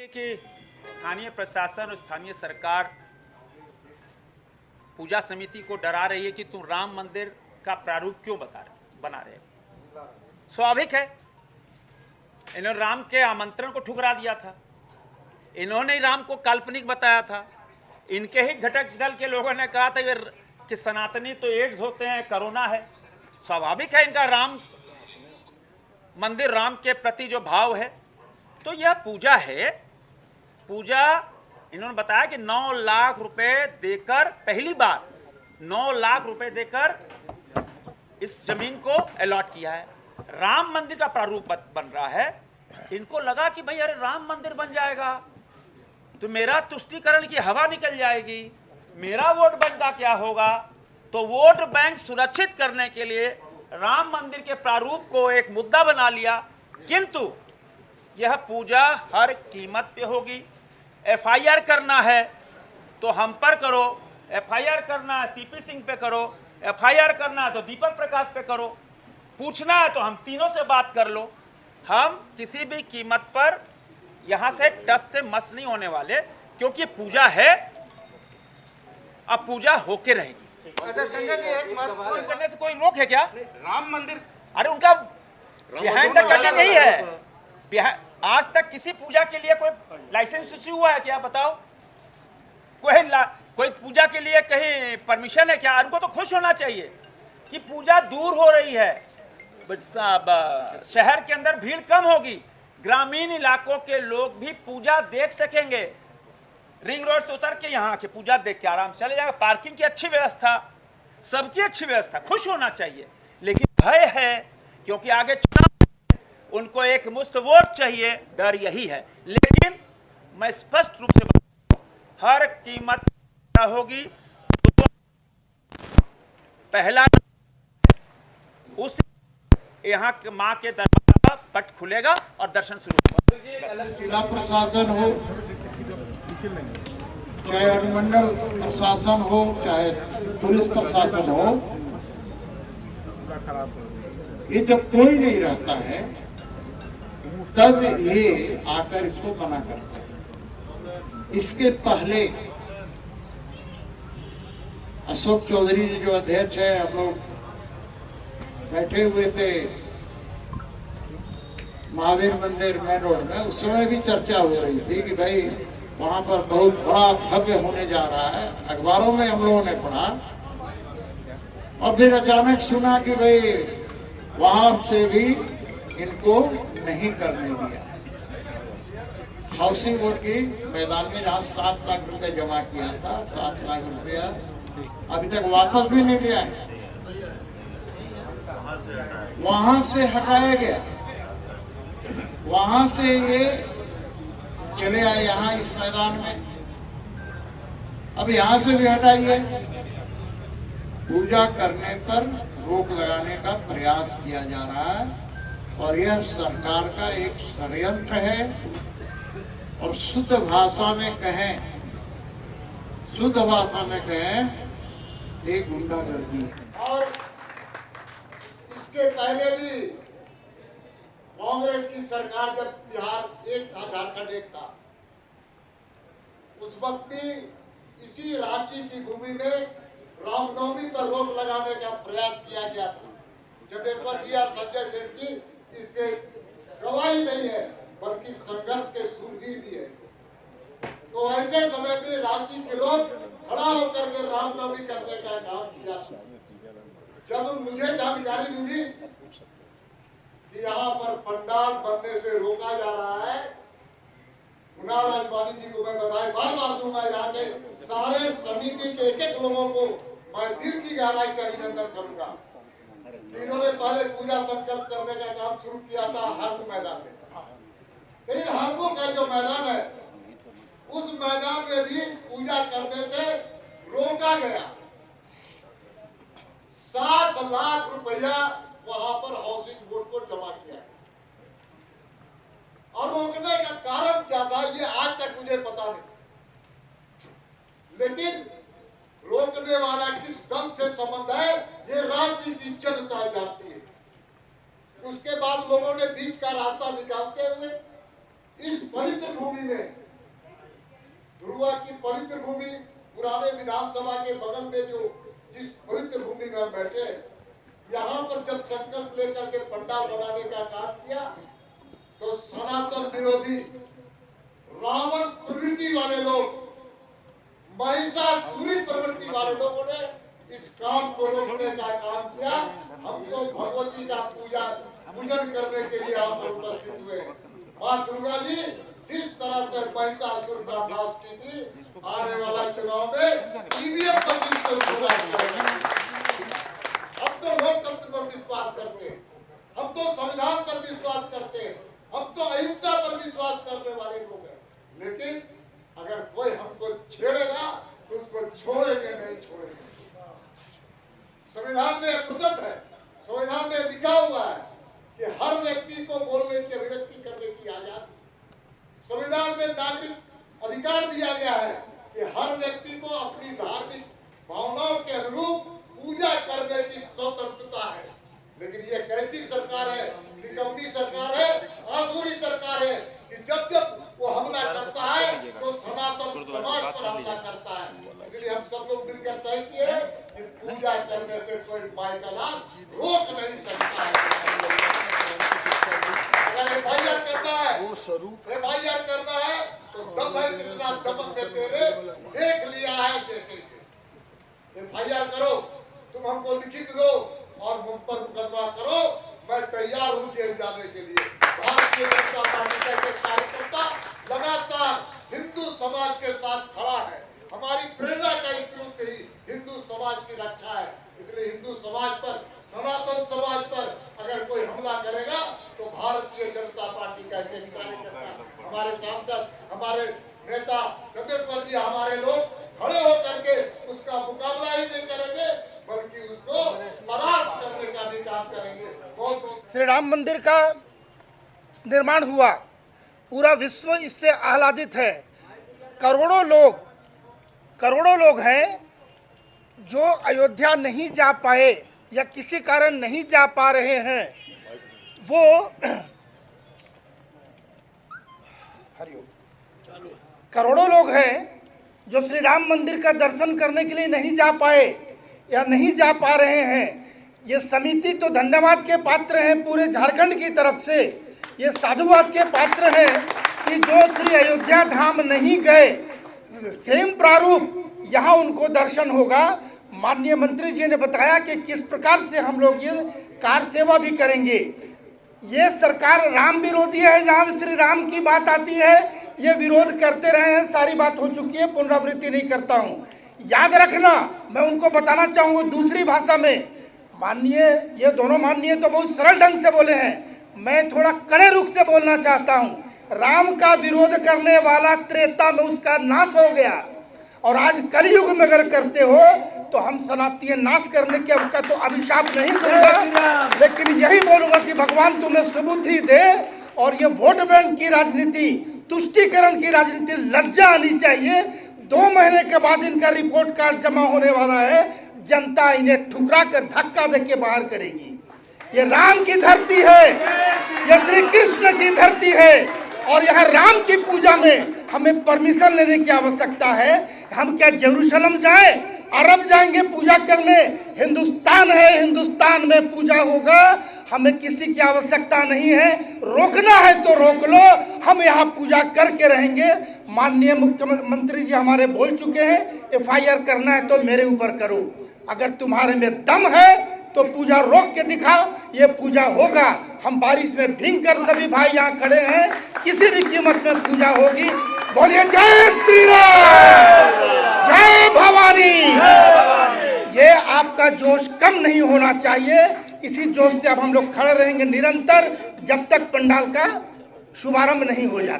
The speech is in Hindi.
कि स्थानीय प्रशासन और स्थानीय सरकार पूजा समिति को डरा रही है कि तुम राम मंदिर का प्रारूप क्यों बना रहे हो। स्वाभाविक है, इन्होंने राम के आमंत्रण को ठुकरा दिया था, इन्होंने ही राम को काल्पनिक बताया था। इनके ही घटक दल के लोगों ने कहा था कि सनातनी तो एड्स होते हैं, कोरोना है। स्वाभाविक है इनका राम मंदिर, राम के प्रति जो भाव है। तो यह पूजा है, पूजा इन्होंने बताया कि 9 लाख रुपए देकर, पहली बार 9 लाख रुपए देकर इस जमीन को अलॉट किया है। राम मंदिर का प्रारूप बन रहा है। इनको लगा कि भाई अरे राम मंदिर बन जाएगा तो मेरा तुष्टीकरण की हवा निकल जाएगी, मेरा वोट बैंक का क्या होगा। तो वोट बैंक सुरक्षित करने के लिए राम मंदिर के प्रारूप को एक मुद्दा बना लिया। किंतु यह पूजा हर कीमत पे होगी। एफआईआर करना है तो हम पर करो, एफआईआर करना है सीपी सिंह पे करो, एफआईआर करना है तो दीपक प्रकाश पे करो, पूछना है तो हम तीनों से बात कर लो। हम किसी भी कीमत पर यहां से टस से मस नहीं होने वाले, क्योंकि पूजा है, अब पूजा होके रहेगी। अच्छा संजय जी, एक बात करने से कोई रोक है क्या? राम मंदिर, अरे उनका बिहाइंड द कर्टन नहीं है। आज तक किसी पूजा के लिए कोई लाइसेंस इश्यू हुआ है क्या? बताओ। कोई पूजा के लिए कहीं परमिशन है क्या? उनको तो खुश होना चाहिए कि पूजा दूर हो रही है, शहर के अंदर भीड़ कम होगी, ग्रामीण इलाकों के लोग भी पूजा देख सकेंगे। रिंग रोड से उतर के यहाँ के पूजा देख के आराम से चले जाएगा। पार्किंग की अच्छी व्यवस्था, सबकी अच्छी व्यवस्था, खुश होना चाहिए। लेकिन भय है क्योंकि आगे चुनाव, उनको एक मुफ्त वोट चाहिए, डर यही है। लेकिन मैं स्पष्ट रूप से बताता हूं, हर कीमत होगी। पहला उस यहाँ के मां के दरबार का पट खुलेगा और दर्शन शुरू होगा। जिला प्रशासन हो, चाहे अनुमंडल प्रशासन हो, चाहे पुलिस प्रशासन हो, ये जब कोई नहीं रहता है तब ये आकर इसको मना करते हैं। इसके पहले अशोक चौधरी जी जो अध्यक्ष है, हम लोग बैठे हुए थे महावीर मंदिर मेन रोड में, उस समय भी चर्चा हो रही थी कि भाई वहां पर बहुत बड़ा भव्य होने जा रहा है। अखबारों में हम लोगों ने पढ़ा और फिर अचानक सुना कि भाई वहां से भी इनको नहीं करने दिया। हाउसिंग बोर्ड की मैदान में जहां 7 लाख रुपए जमा किया था, 7 लाख रुपया अभी तक वापस भी नहीं दिया है, वहां से हटाया गया। वहां से ये चले आए यहाँ इस मैदान में, अब यहाँ से भी हटाइए। पूजा करने पर रोक लगाने का प्रयास किया जा रहा है और यह सरकार का एक षड्यंत्र है। और शुद्ध भाषा में कहें, एक गुंडागर्दी। और इसके पहले भी कांग्रेस की सरकार, जब बिहार एक था, झारखंड एक था, उस वक्त भी इसी रांची की भूमि में रामनवमी पर रोक लगाने का प्रयास किया गया था। चंदेश्वर जी और संजय सेठ की इसके गवाही नहीं है, बल्कि संघर्ष के सूरवीर भी है। तो ऐसे समय में रांची के लोग खड़ा होकर के रामनवमी करने का काम किया। जब मुझे जानकारी मिली कि यहाँ पर पंडाल बनने से रोका जा रहा है, कुणाल अंबानी जी को मैं बधाई बार दूंगा। यहाँ के सारे समिति के एक लोगों को मैं दिल की गहराई से अभिनंदन करूंगा। इन्होंने पहले पूजा संकल्प करने का काम शुरू किया था हारमू मैदान में। लेकिन हारमू का जो मैदान है, उस मैदान में भी पूजा करने से रोका गया। 7 लाख रुपया वहां पर हाउसिंग बोर्ड को जमा किया और रोकने का कारण क्या था, ये आज तक मुझे पता नहीं। लेकिन रोकने वाला किस दल से संबंध है, ये राज्य की जनता जानती है। उसके बाद लोगों ने बीच का रास्ता निकालते हुए इस पवित्र भूमि में, ध्रुवा की पवित्र भूमि, पुराने विधानसभा के बगल में जो जिस पवित्र भूमि में हम बैठे, यहाँ पर जब संकल्प लेकर के पंडाल बनाने का काम किया तो सनातन विरोधी, रावण प्रवृत्ति वाले लोग, महिषासुरी प्रवृत्ति वाले लोगों ने इस काम को रोकने का काम किया। हम तो भगवती का पूजन करने के लिए यहाँ पर उपस्थित हुए। माँ दुर्गा जी जिस तरह से महिषासुर का नाश की थी, आने वाला चुनाव में ईवीएम मशीन को इस्तेमाल करेंगे। हम तो लोकतंत्र पर विश्वास करते हैं, हम तो संविधान पर विश्वास करते हैं, हम तो अहिंसा पर विश्वास करने वाले लोग हैं। लेकिन अगर कोई हमको छेड़ेगा तो उसको छोड़ेंगे नहीं, छोड़ेंगे। संविधान में प्रदत्त है, संविधान में लिखा हुआ है कि हर व्यक्ति को बोलने की, अभिव्यक्ति करने की आजादी। संविधान में नागरिक अधिकार दिया गया है कि हर व्यक्ति को अपनी धार्मिक भावनाओं के अनुरूप पूजा करने की स्वतंत्रता है। लेकिन ये कैसी सरकार है, निकम्मी सरकार है, आसुरी सरकार है कि जब जब वो हमला करता है तो सनातन समाज पर हमला करता है। इसलिए हम सब लोग मिलकर तय किए कि पूजा करने से कोई माई का लाभ रोक नहीं सकता है। अगर एफआईआर करना है, वो स्वरूप एफआईआर करना है तो दम है कितना, दमक में तेरे देख लिया है, देखेंगे। एफआईआर करो, तुम हमको लिखित दो और मुझ पर मुकदमा करो, मैं तैयार हूँ जेल जाने के लिए। भारतीय जनता पार्टी का एक कार्यकर्ता लगातार हिंदू समाज के साथ खड़ा है। हमारी प्रेरणा का स्रोत ही हिंदू समाज की रक्षा है। इसलिए हिंदू समाज पर, सनातन समाज पर अगर कोई हमला करेगा तो भारतीय जनता पार्टी का एक कार्यकर्ता, हमारे सांसद, हमारे नेता चंद्रेश्वर जी, हमारे लोग खड़े होकर के उसका मुकाबला ही नहीं करेंगे बल्कि उसको परास्त करने का भी काम करेंगे। बहुत बहुत श्री राम मंदिर का निर्माण हुआ, पूरा विश्व इससे आह्लादित है। करोड़ों लोग हैं जो अयोध्या नहीं जा पाए या किसी कारण नहीं जा पा रहे हैं। वो करोड़ों लोग हैं जो श्री राम मंदिर का दर्शन करने के लिए नहीं जा पाए या नहीं जा पा रहे हैं। ये समिति तो धन्यवाद के पात्र हैं पूरे झारखंड की तरफ से। ये साधुवाद के पात्र हैं कि जो श्री अयोध्या धाम नहीं गए, सेम प्रारूप यहाँ उनको दर्शन होगा। माननीय मंत्री जी ने बताया कि किस प्रकार से हम लोग ये कार सेवा भी करेंगे। ये सरकार राम विरोधी है, जहाँ श्री राम की बात आती है ये विरोध करते रहे हैं। सारी बात हो चुकी है, पुनरावृत्ति नहीं करता हूँ। याद रखना, मैं उनको बताना चाहूँगा दूसरी भाषा में। माननीय, ये दोनों माननीय तो बहुत सरल ढंग से बोले हैं, मैं थोड़ा कड़े रुख से बोलना चाहता हूँ। राम का विरोध करने वाला त्रेता में उसका नाश हो गया, और आज कलयुग में अगर करते हो तो हम सनातनीय नाश करने के का तो अभिशाप नहीं दूंगा, लेकिन यही बोलूंगा कि भगवान तुम्हें सुबुद्धि दे। और ये वोट बैंक की राजनीति, तुष्टीकरण की राजनीति, लज्जा आनी चाहिए। 2 महीने के बाद इनका रिपोर्ट कार्ड जमा होने वाला है, जनता इन्हें ठुकरा कर धक्का देके बाहर करेगी। ये राम की धरती है, ये श्री कृष्ण की धरती है, और यहाँ राम की पूजा में हमें परमिशन लेने की आवश्यकता है। हम क्या जेरूशलम जाएं, अरब जाएंगे पूजा करने? हिंदुस्तान है, हिंदुस्तान में पूजा होगा, हमें किसी की आवश्यकता नहीं है। रोकना है तो रोक लो, हम यहाँ पूजा करके रहेंगे। माननीय मुख्यमंत्री जी हमारे बोल चुके हैं, एफआईआर करना है तो मेरे ऊपर करो। अगर तुम्हारे में दम है तो पूजा रोक के दिखाओ, ये पूजा होगा। हम बारिश में भीग कर सभी भाई यहाँ खड़े हैं, किसी भी कीमत में पूजा होगी। बोलिए जय श्री राम, जय भवानी। ये आपका जोश कम नहीं होना चाहिए। इसी जोश से अब हम लोग खड़े रहेंगे निरंतर, जब तक पंडाल का शुभारंभ नहीं हो जाता।